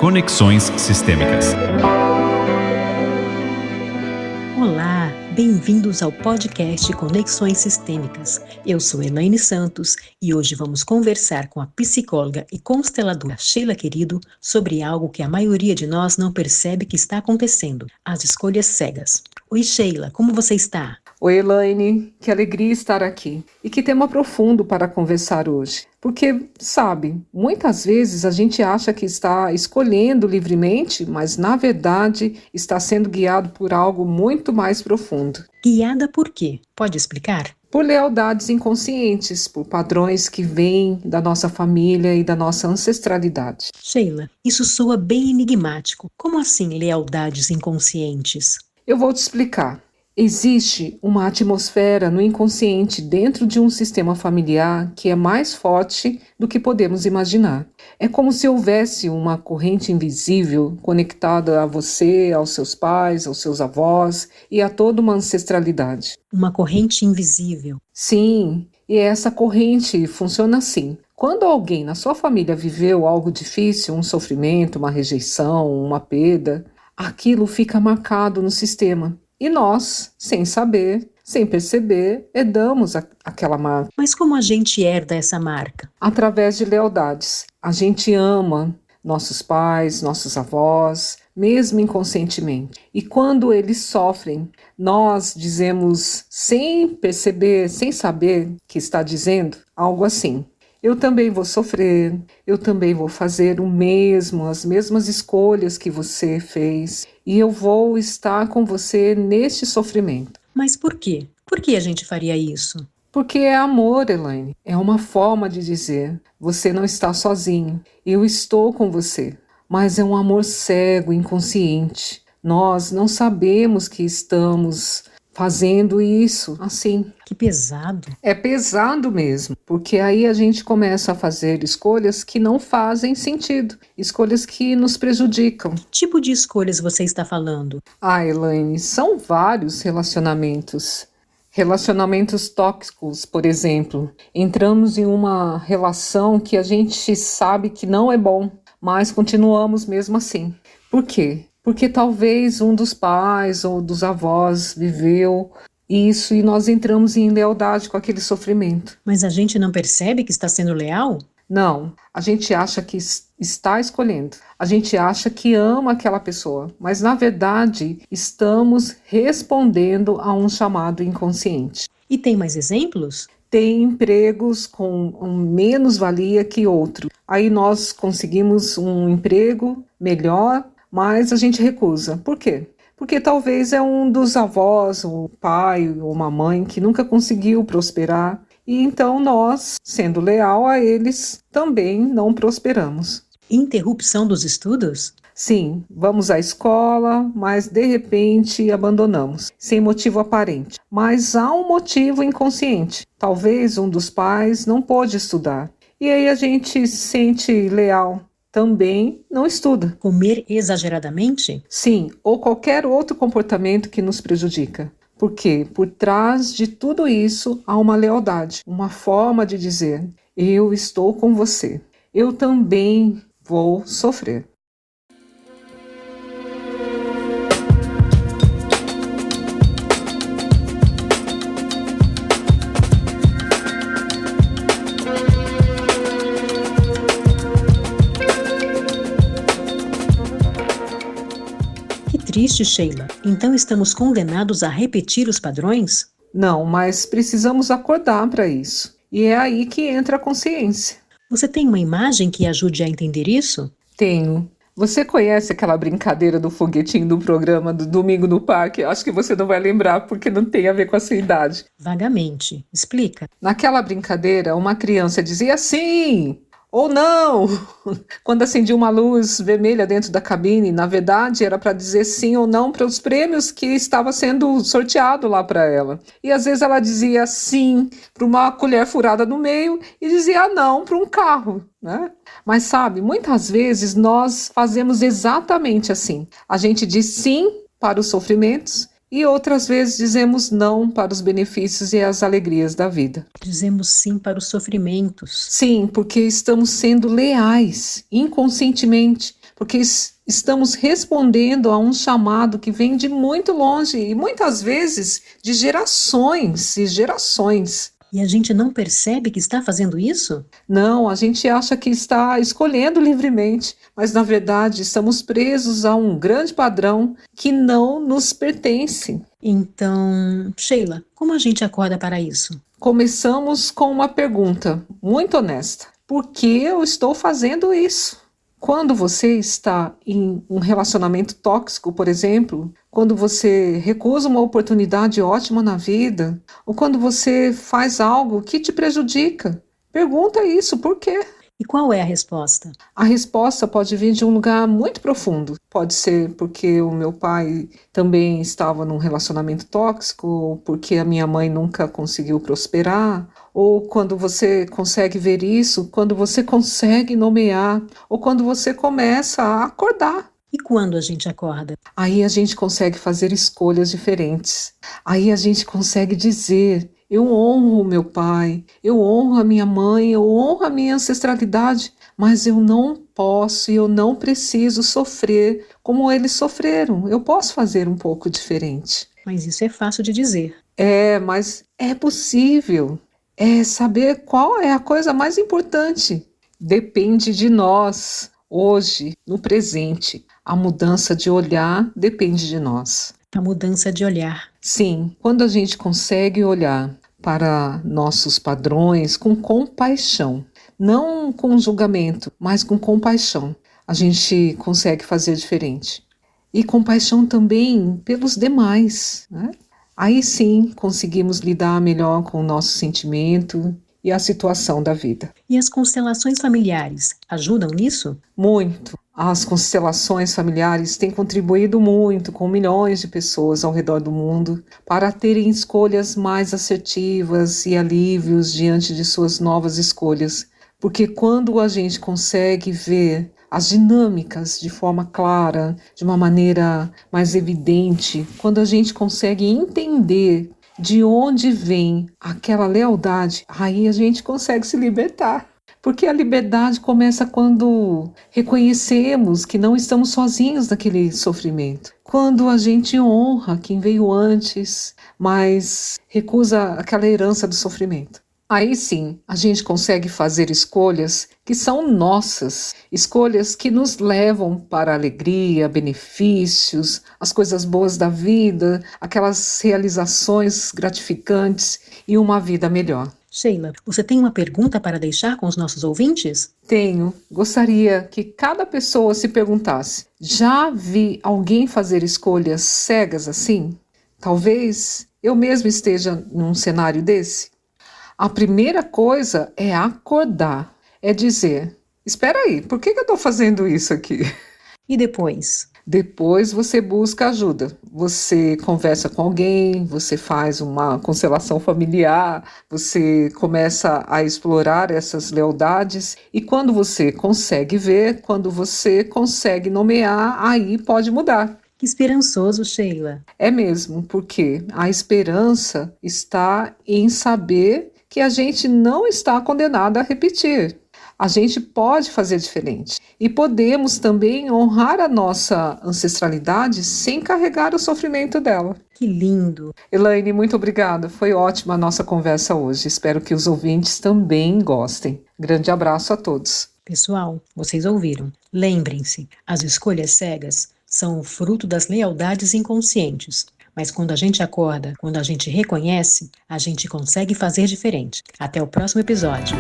Conexões Sistêmicas. Olá, bem-vindos ao podcast Conexões Sistêmicas. Eu sou Elaine Santos e hoje vamos conversar com a psicóloga e consteladora Sheila Querido sobre algo que a maioria de nós não percebe que está acontecendo: as escolhas cegas. Oi Sheila, como você está? Oi Elaine, que alegria estar aqui. E que tema profundo para conversar hoje. Porque, sabe, muitas vezes a gente acha que está escolhendo livremente, mas na verdade está sendo guiado por algo muito mais profundo. Guiada por quê? Pode explicar? Por lealdades inconscientes, por padrões que vêm da nossa família e da nossa ancestralidade. Sheila, isso soa bem enigmático. Como assim lealdades inconscientes? Eu vou te explicar. Existe uma atmosfera no inconsciente dentro de um sistema familiar que é mais forte do que podemos imaginar. É como se houvesse uma corrente invisível conectada a você, aos seus pais, aos seus avós e a toda uma ancestralidade. Uma corrente invisível. Sim, e essa corrente funciona assim. Quando alguém na sua família viveu algo difícil, um sofrimento, uma rejeição, uma perda, aquilo fica marcado no sistema. E nós, sem saber, sem perceber, herdamos aquela marca. Mas como a gente herda essa marca? Através de lealdades. A gente ama nossos pais, nossos avós, mesmo inconscientemente. E quando eles sofrem, nós dizemos, sem perceber, sem saber que está dizendo, algo assim: eu também vou sofrer, eu também vou fazer o mesmo, as mesmas escolhas que você fez, e eu vou estar com você neste sofrimento. Mas por quê? Por que a gente faria isso? Porque é amor, Elaine. É uma forma de dizer: você não está sozinho, eu estou com você. Mas é um amor cego, inconsciente. Nós não sabemos que estamos fazendo isso assim. Que pesado. É pesado mesmo, porque aí a gente começa a fazer escolhas que não fazem sentido, escolhas que nos prejudicam. Que tipo de escolhas você está falando? Elaine, são vários relacionamentos. Relacionamentos tóxicos, por exemplo. Entramos em uma relação que a gente sabe que não é bom, mas continuamos mesmo assim. Por quê? Porque talvez um dos pais ou dos avós viveu isso e nós entramos em lealdade com aquele sofrimento. Mas a gente não percebe que está sendo leal? Não, a gente acha que está escolhendo. A gente acha que ama aquela pessoa, mas na verdade estamos respondendo a um chamado inconsciente. E tem mais exemplos? Tem empregos com menos valia que outro. Aí nós conseguimos um emprego melhor, mas a gente recusa. Por quê? Porque talvez é um dos avós, o pai ou uma mãe que nunca conseguiu prosperar. E então nós, sendo leal a eles, também não prosperamos. Interrupção dos estudos? Sim, vamos à escola, mas de repente abandonamos, sem motivo aparente. Mas há um motivo inconsciente. Talvez um dos pais não pôde estudar. E aí a gente se sente leal. Também não estuda. Comer exageradamente? Sim, ou qualquer outro comportamento que nos prejudica. Porque por trás de tudo isso há uma lealdade, uma forma de dizer: eu estou com você, eu também vou sofrer. Triste, Sheila. Então estamos condenados a repetir os padrões? Não, mas precisamos acordar para isso. E é aí que entra a consciência. Você tem uma imagem que ajude a entender isso? Tenho. Você conhece aquela brincadeira do foguetinho do programa do Domingo no Parque? Acho que você não vai lembrar porque não tem a ver com a sua idade. Vagamente. Explica. Naquela brincadeira, uma criança dizia sim ou não. Quando acendia uma luz vermelha dentro da cabine, na verdade era para dizer sim ou não para os prêmios que estava sendo sorteado lá para ela. E às vezes ela dizia sim para uma colher furada no meio e dizia não para um carro, né? Mas sabe, muitas vezes nós fazemos exatamente assim. A gente diz sim para os sofrimentos e outras vezes dizemos não para os benefícios e as alegrias da vida. Dizemos sim para os sofrimentos. Sim, porque estamos sendo leais, inconscientemente, porque estamos respondendo a um chamado que vem de muito longe e muitas vezes de gerações e gerações. E a gente não percebe que está fazendo isso? Não, a gente acha que está escolhendo livremente, mas na verdade estamos presos a um grande padrão que não nos pertence. Então, Sheila, como a gente acorda para isso? Começamos com uma pergunta muito honesta: por que eu estou fazendo isso? Quando você está em um relacionamento tóxico, por exemplo, quando você recusa uma oportunidade ótima na vida, ou quando você faz algo que te prejudica, pergunta isso, por quê? E qual é a resposta? A resposta pode vir de um lugar muito profundo. Pode ser porque o meu pai também estava num relacionamento tóxico, ou porque a minha mãe nunca conseguiu prosperar, ou quando você consegue ver isso, quando você consegue nomear, ou quando você começa a acordar. E quando a gente acorda? Aí a gente consegue fazer escolhas diferentes. Aí a gente consegue dizer: eu honro o meu pai, eu honro a minha mãe, eu honro a minha ancestralidade, mas eu não posso e eu não preciso sofrer como eles sofreram. Eu posso fazer um pouco diferente. Mas isso é fácil de dizer. Mas é possível. É saber qual é a coisa mais importante. Depende de nós, hoje, no presente. A mudança de olhar depende de nós. A mudança de olhar. Sim, quando a gente consegue olhar para nossos padrões com compaixão, não com julgamento, mas com compaixão, a gente consegue fazer diferente. E compaixão também pelos demais, né? Aí sim conseguimos lidar melhor com o nosso sentimento e a situação da vida. E as constelações familiares ajudam nisso? Muito. As constelações familiares têm contribuído muito com milhões de pessoas ao redor do mundo para terem escolhas mais assertivas e alívios diante de suas novas escolhas. Porque quando a gente consegue ver as dinâmicas de forma clara, de uma maneira mais evidente, quando a gente consegue entender de onde vem aquela lealdade, aí a gente consegue se libertar. Porque a liberdade começa quando reconhecemos que não estamos sozinhos naquele sofrimento. Quando a gente honra quem veio antes, mas recusa aquela herança do sofrimento. Aí sim, a gente consegue fazer escolhas que são nossas, escolhas que nos levam para a alegria, benefícios, as coisas boas da vida, aquelas realizações gratificantes e uma vida melhor. Sheila, você tem uma pergunta para deixar com os nossos ouvintes? Tenho. Gostaria que cada pessoa se perguntasse: já vi alguém fazer escolhas cegas assim? Talvez eu mesmo esteja num cenário desse. A primeira coisa é acordar, é dizer: espera aí, por que eu estou fazendo isso aqui? E depois? Depois você busca ajuda, você conversa com alguém, você faz uma constelação familiar, você começa a explorar essas lealdades e quando você consegue ver, quando você consegue nomear, aí pode mudar. Que esperançoso, Sheila. É mesmo, porque a esperança está em saber que a gente não está condenado a repetir. A gente pode fazer diferente e podemos também honrar a nossa ancestralidade sem carregar o sofrimento dela. Que lindo! Elaine, muito obrigada. Foi ótima a nossa conversa hoje. Espero que os ouvintes também gostem. Grande abraço a todos. Pessoal, vocês ouviram. Lembrem-se, as escolhas cegas são o fruto das lealdades inconscientes. Mas quando a gente acorda, quando a gente reconhece, a gente consegue fazer diferente. Até o próximo episódio.